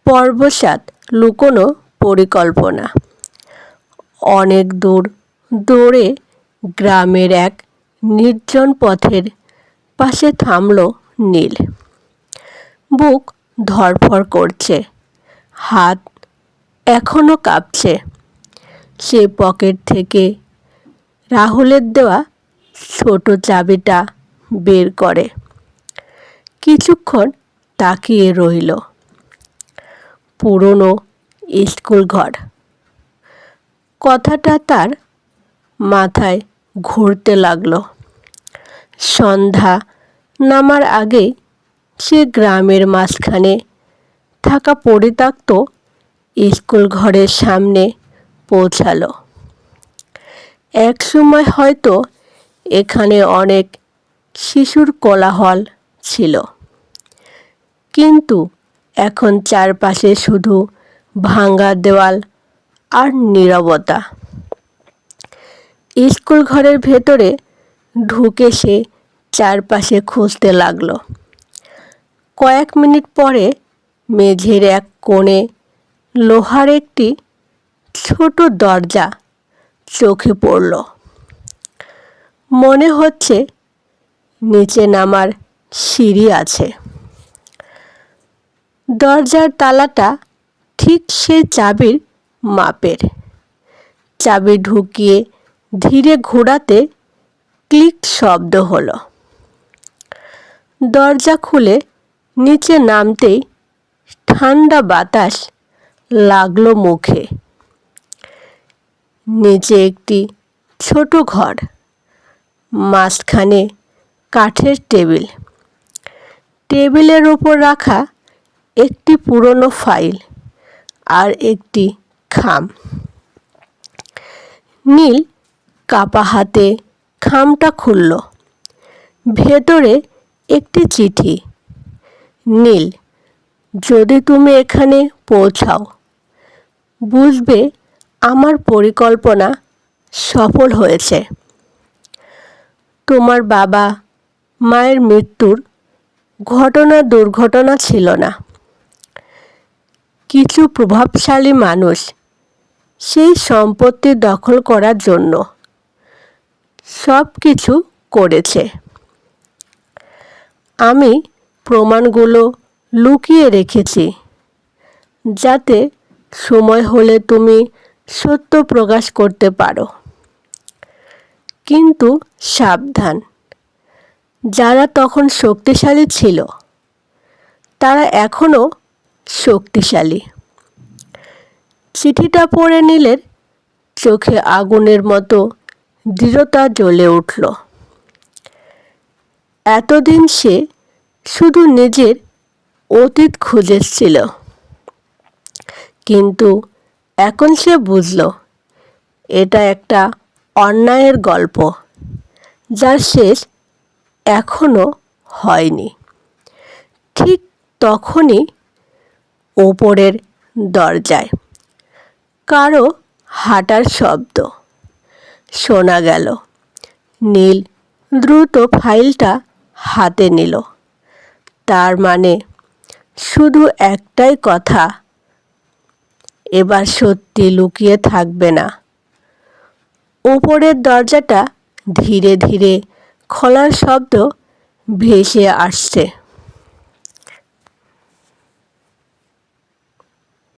পর্ব ৭ লুকোনো পরিকল্পনা। অনেক দূর দৌড়ে গ্রামের এক নির্জন পথের পাশে থামল নীল। বুক ধড়ফড় করছে, হাত এখনো কাঁপছে। সে পকেট থেকে রাহুলের দেওয়া ছোট চাবিটা বের করে। কিছুক্ষণ তাকিয়ে রইল। পুরনো স্কুল ঘর। কথাটা তার মাথায় ঘুরতে লাগলো। সন্ধ্যা নামার আগেই সে গ্রামের মাঝখানে থাকা পরিত্যক্ত স্কুল ঘরের সামনে পৌঁছালো। একসময় হয়তো এখানে অনেক শিশুর কোলাহল ছিল, কিন্তু এখন চারপাশে শুধু ভাঙা দেওয়াল আর নীরবতা। স্কুল ঘরের ভেতরে ঢুকে সে চারপাশে খুঁজতে লাগলো। কয়েক মিনিট পরে মেঝের এক কোণে লোহার একটি ছোট দরজা চোখে পড়ল। মনে হচ্ছে নিচে নামার সিঁড়ি আছে। দরজার তালাটা ঠিক সেই চাবির মাপের। চাবি ঢুকিয়ে ধীরে ঘোরাতে ক্লিক শব্দ হলো। দরজা খুলে নিচে নামতেই ঠান্ডা বাতাস লাগলো মুখে। নিচে একটি ছোট ঘর, মাঝখানে কাঠের টেবিল। টেবিলের ওপর রাখা একটি পুরনো ফাইল আর একটি খাম। নীল কাপা হাতে খামটা খুলল। ভেতরে একটি চিঠি। নীল, যদি তুমি এখানে পৌঁছাও, বুঝবে আমার পরিকল্পনা সফল হয়েছে। তোমার বাবা মায়ের মৃত্যুর ঘটনা দুর্ঘটনা ছিল না। কিছু প্রভাবশালী মানুষ সেই সম্পত্তি দখল করার জন্য সব কিছু করেছে। আমি প্রমাণগুলো লুকিয়ে রেখেছি, যাতে সময় হলে তুমি সত্য প্রকাশ করতে পারো। কিন্তু সাবধান, যারা তখন শক্তিশালী ছিল তারা এখনও শক্তিশালী। চিঠিটা পড়ে নীলের চোখে আগুনের মতো দৃঢ়তা জ্বলে উঠল। এতদিন সে শুধু নিজের অতীত খুঁজেছিল, কিন্তু এখন সে বুঝল এটা একটা অন্যায়ের গল্প, যার শেষ এখনো হয়নি। ঠিক তখনই ওপরের দরজায় কারো হাঁটার শব্দ শোনা গেল। নীল দ্রুত ফাইলটা হাতে নিল। তার মানে শুধু একটাই কথা, এবার সত্যি লুকিয়ে থাকবে না। ওপরের দরজাটা ধীরে ধীরে খোলার শব্দ ভেসে আসছে।